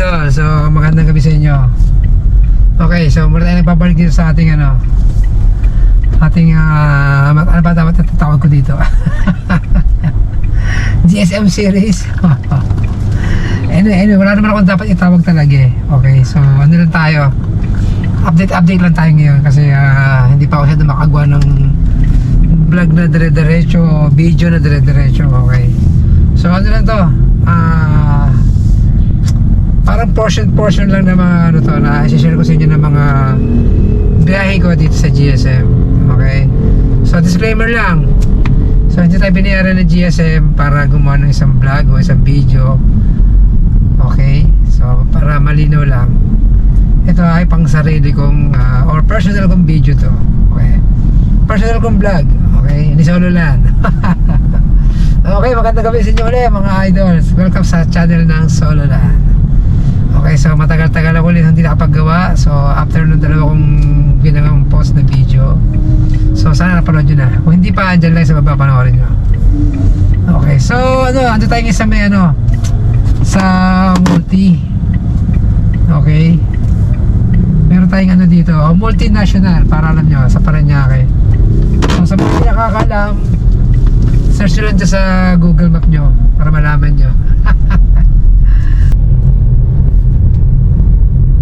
idol. So, magandang gabi sa inyo. Okay, so muna tayo nagpabalik dito sa ating ano ba dapat tatawag ko dito? GSM series. Anyway, wala naman akong dapat itawag talaga eh. Okay, so ano lang tayo, update lang tayo ngayon kasi hindi pa ako siya makagawa ng vlog na dire-diretso, video na dire-diretso. Okay, so ano lang to, parang portion lang na mga ano to, na i-share ko sa inyo ng mga biyahe ko dito sa GSM. Okay, so disclaimer lang, so hindi tayo binayaran ng GSM para gumawa ng isang vlog o isang video. Okay, so para malinaw lang, ito ay pang sarili kong or personal kong video to. Okay, personal kong vlog. Okay, hindi solo lang. Okay, magandang gabi sa inyo ulit mga idols. Welcome sa channel ng Solo Land. Okay, so matagal-tagal ako ulit hindi nakapaggawa. So after nung dalawa kong ginawang post na video, so sana napanood nyo na. Kung hindi pa, andyan lang sa baba, panoorin nyo. Okay, so ando tayo sa may sa multi. Okay, meron tayong dito, multinational, para alam nyo, sa Parañaque. So sa mga nakakalam, search nyo lang dyan sa Google Map nyo para malaman nyo.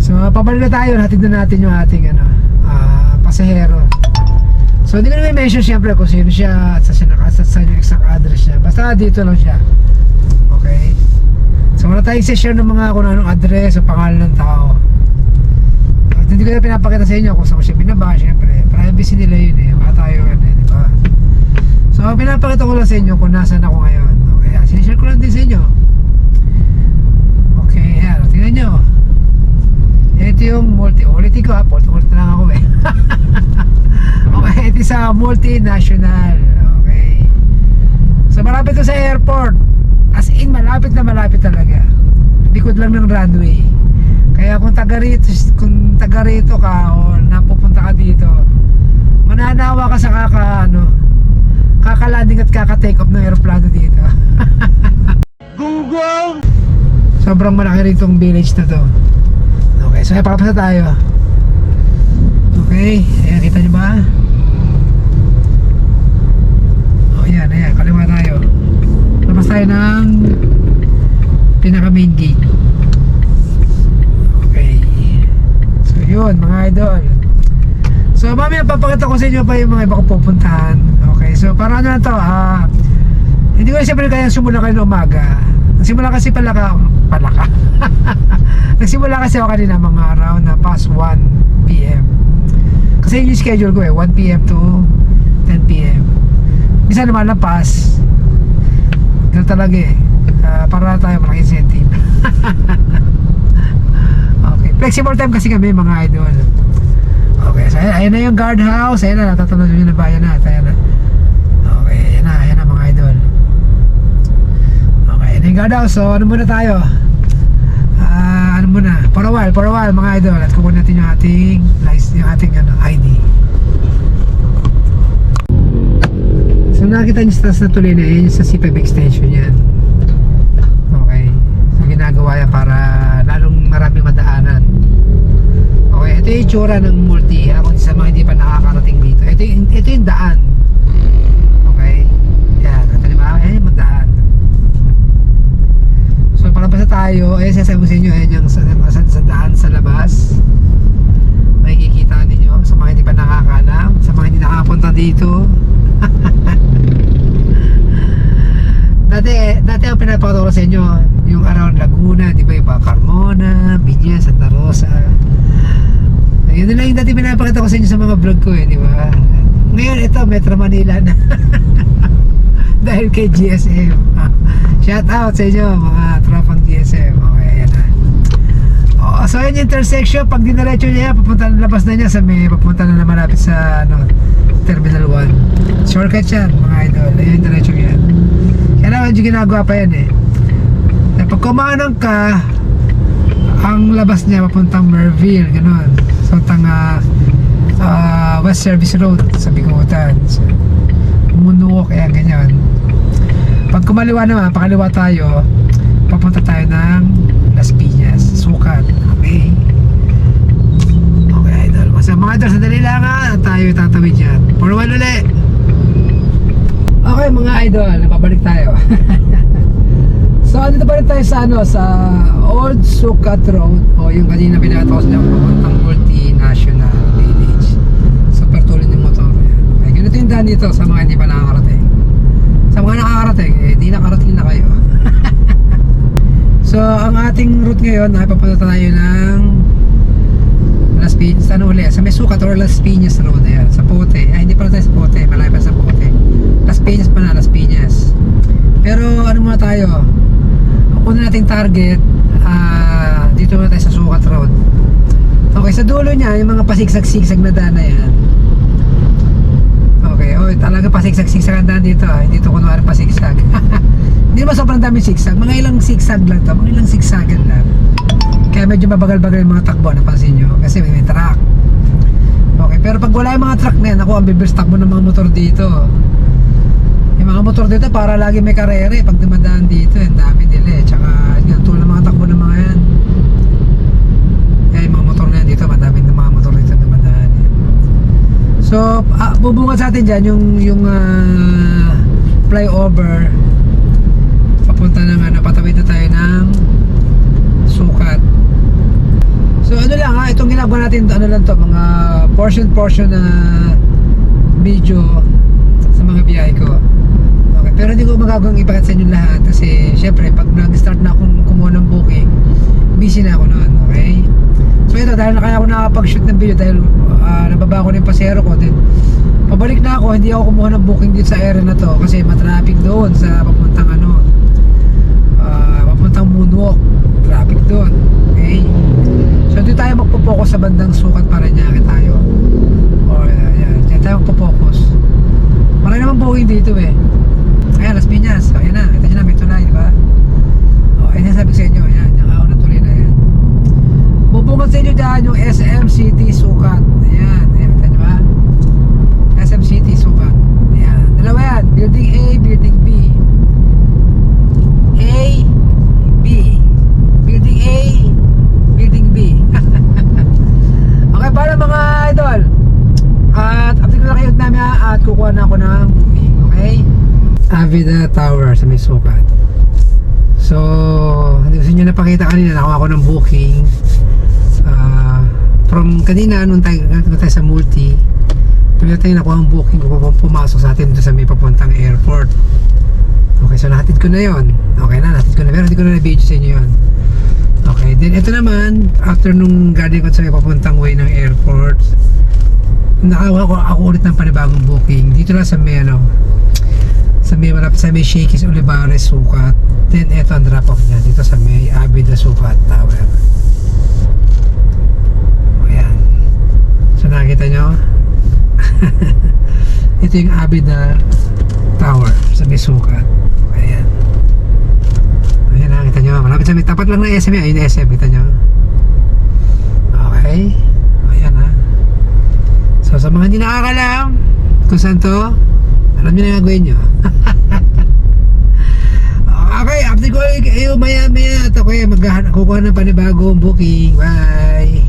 So pabalik na tayo, hatid na natin yung ating pasahero. So hindi ko na may mention siyempre kung sino siya at saan yung exact address niya, basta dito lang siya. Okay, so wala tayong share ng mga kung anong address o pangalan ng tao. At hindi ko na pinapakita sa inyo kung saan ko siya binaba. Siyempre privacy nila yun eh, baka tayo diba? So pinapakita ko lang sa inyo kung nasaan ako ngayon. Okay, sinishare ko lang din sa inyo. Okay, ayan, tingnan nyo. Ito yung ulitin ko ulit lang ako eh. Okay, ito sa multinational. Okay, so malapit to sa airport, as in malapit na malapit talaga, likod lang ng runway. Kaya kung taga rito ka o napupunta ka dito, mananawa ka sa kakalanding at kaka-take off ng aeroplano dito. Google! Sobrang malaki rin itong village na to. Okay, so papasa tayo. Okay, ayan, kita nyo ba? O yan, ayan, kaliwa tayo. Labas tayo ng pinaka main gate. Okay, so yun mga idol. So mamaya papakita ko sa inyo pa yung mga iba kong pupuntahan. Okay, so para ano na to, hindi ko na siyempre kaya sumula kayo ng umaga. Nagsimula kasi palaka nagsimula kasi ako kanina mga around na past 1 PM. Kasi yung schedule ko 1 PM to 10 PM. Bisa naman lampas. Ganun talaga para tayo malaking incentive. Okay, flexible time kasi kami mga idol. Okay, so ayan na yung guardhouse. Ayan na, tatanong nyo na ba? Ayan na, ayan na. Okay, ayan na mga idol. Okay, ayan na yung guardhouse. So ano muna tayo? For a while mga idol, at kukunin natin yung ating ID. So nakita nyo sa tuloy na yun sa C5 extension yan. Okay, so ginagawa yan para lalong maraming madaanan. Okay, ito yung itsura ng multi kung sa mga hindi pa nakakarating dito. Ito yung daan. Okay, yan, ito diba? Ayan yung daan. So palabas na tayo, sasabi sa inyo yung sa daan sa labas. Makikita ninyo sa mga hindi pa nakakalam, sa mga hindi nakapunta dito. Dati ang pinapakita ko sa inyo yung around Laguna, di ba, yung Carmona, Binya, Santa Rosa. Yun na lang yung dati pinapakita ko sa inyo sa mga vlog ko di ba? Ngayon ito, Metro Manila na. Dahil kay GSM. Shout out sa inyo mga tropang GSM. Okay, ayan na. So yun yung intersection, pag dinaretso niya papunta na, labas na niya sa may papunta na malapit sa Terminal 1. Shortcut yan mga idol. Ayun yung diretso yan. Kaya naman yung ginagawa pa yan pag kumanang ka, ang labas niya papuntang Merville, gano'n. So West Service Road sa Bigutan. So, Munuok, ayan, ganyan. Pag kumaliwa naman, pakaliwa tayo, papunta tayo ng Las Piñas. So idol, napabalik tayo. So andito pa rin tayo sa sa Old Sukat Road, o yung kanina pinakita ko sila papuntang Multinational Village. Super tulin yung motor. Okay, ganito yung daan dito sa mga hindi pa nakakarating. Sa mga nakakarating, di nakarating na kayo. So ang ating route ngayon ay papunta tayo ng Las Piñas, sa may Sukat or Las Piñas Road, ayan, sa Pote. Ay, hindi pala tayo sa Pote, malayo pa sa Pote. Las Piñas pa na, Las Piñas. Pero ano muna tayo, una nating target, dito muna tayo sa Sukat Road. Okay, sa dulo niya, yung mga pasigsag-sigsag na daan na yan. Okay, talaga pasigsag-sigsag ang daan dito, hindi ito kunwari pasigsag. Hindi naman sobrang dami sigsag, mga ilang sigsag lang to, mga ilang sigsagan lang. Kaya medyo mabagal-bagal yung mga takbo, napansin nyo, kasi may truck. Okay, pero pag wala yung mga truck na yan, ako ang bibilis takbo ng mga motor dito. Yung mga motor dito para lagi may karere pag dumadaan dito, ang dami nila eh. Tsaka yung tulad ng mga takbo ng mga yan. Kaya yung mga motor na yan dito, madami ng mga motor dito dumadaan eh. So bubungan sa atin dyan yung flyover papunta ng patawid na tayo ng Sukat. So ano lang itong ginagawa natin, lang to, mga portion na video sa mga biyahe ko. Okay, pero hindi ko magagawang ipakita sa inyo lahat kasi syempre pag nag-start na akong kumuha ng booking, busy na ako noon, okay? So ito, dahil na kaya ako nakapag-shoot ng video dahil nababa ko na yung pasero ko, then pabalik na ako, hindi ako kumuha ng booking dito sa area na to kasi matraffic doon sa papuntang papuntang Moonwalk, traffic doon, okay? So dito tayo magpo-focus sa bandang Sukat para Parañaque tayo. O yan, dito tayo magpo-focus. Marami naman booking dito eh. Ayan, Las Piñas, ayan na, kita nyo na, may tulay, di ba? O, ayan sabi sa inyo, ayan, yung ako na tuloy na yan. Bubungan sa inyo dyan yung SM City Sukat. Ayan, kita nyo ba? SM City Sukat. Ayan, dalawa yan, building A, building B. A, B. Building A, building B. Okay, para mga idol. At update ko na kayo namin at kukuha na ako ng booking, okay? Avida Tower sa may Sukat. So, gusto nyo napakita kanina, nakuha ko ng booking. From kanina, nung tayo sa Multi, tayo nakuha ang booking kung pumasok sa atin dito sa may papuntang airport. Okay, so nahatid ko na yon. Okay na, nahatid ko na, pero hindi ko na na-video sa inyo yun. Okay, then ito naman, after nung galing ko sa may papuntang way ng airport, nakakuha ko ako ulit ng panibagong booking dito lang sa may sa may Shakey's Olivares Sukat. Then eto ang drop off niya dito sa may Avida Sukat Tower. Ayan, so nakita nyo. Ito yung Avida Tower sa may Sukat. Ayan, ayan, nakita nyo, malapit sa may, tapat lang ng SM. Ayun yung SM, kita nyo. Okay, ayan so sa mga hindi nakakalam kung saan to, alam nyo na yung gagawin nyo. Okay, after ko maya ito ko kukuha ng panibagong booking. Bye.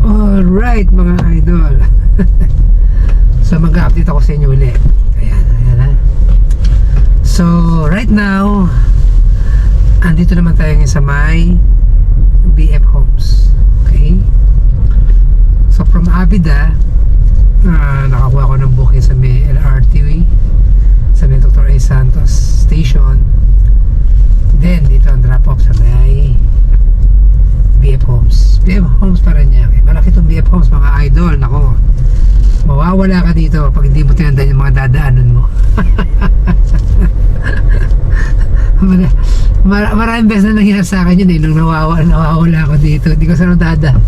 Alright mga idol. So mag-update ako sa inyo ulit. Ayan. So right now andito naman tayo ngayon sa may BF Homes. Okay, so from Avida, nakakuha ko ng booking sa may LRT, sa may Dr. A. Santos Station. Then dito ang drop off sa may BF Homes. BF Homes Parañaque. Malaki itong BF Homes mga idol. Nako, mawawala ka dito pag hindi mo tinandaan yung mga dadaanan mo. Maraming beses na nangyari sa akin yun eh, nung nawawala ako dito, hindi ko saan dada.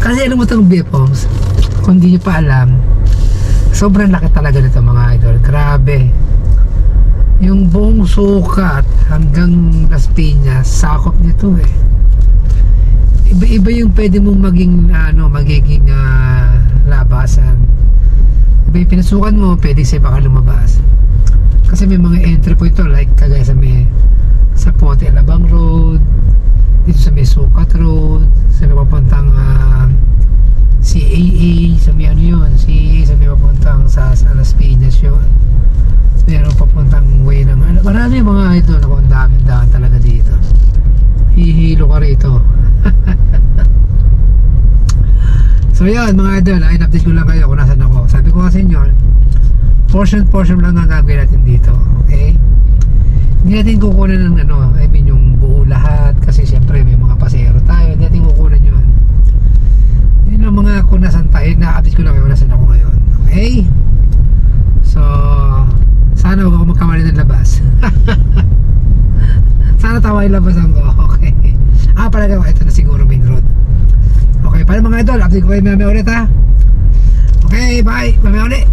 Kasi alam mo itong BF Homes, kung hindi nyo pa alam, sobrang laki talaga nito mga idol. Grabe, yung buong Sukat hanggang Las Piñas, sakop nito eh. Iba-iba yung pwede mong magiging labasan. Iba yung pinasukan mo, pwede sa iba ka lumabas. Kasi may mga entry po ito, like kagaya sa Pote Alabang Road, dito sa may Sukat Road, sa may papuntang CAA, sa may CAA, sa may papuntang sa So yan mga idol, ay update ko lang kayo kung nasan ako. Sabi ko kasi inyo, portion lang ang gagawin natin dito. Okay? Hindi natin kukunin ng ano, I mean yung buo lahat kasi syempre may mga pasero tayo. Hindi natin kukunin yun. Yun ang mga kung nasan tayo, na-update ko lang kayo kung nasan ako ngayon. Okay? So, sana huwag ako magkamali ng labas. Sana tawa yung labasan ko. Okay. Pala ito na siguro main road. Okay, para mga idol, update ko kayo mamaya ulit ha. Okay, bye. Mamaya ulit.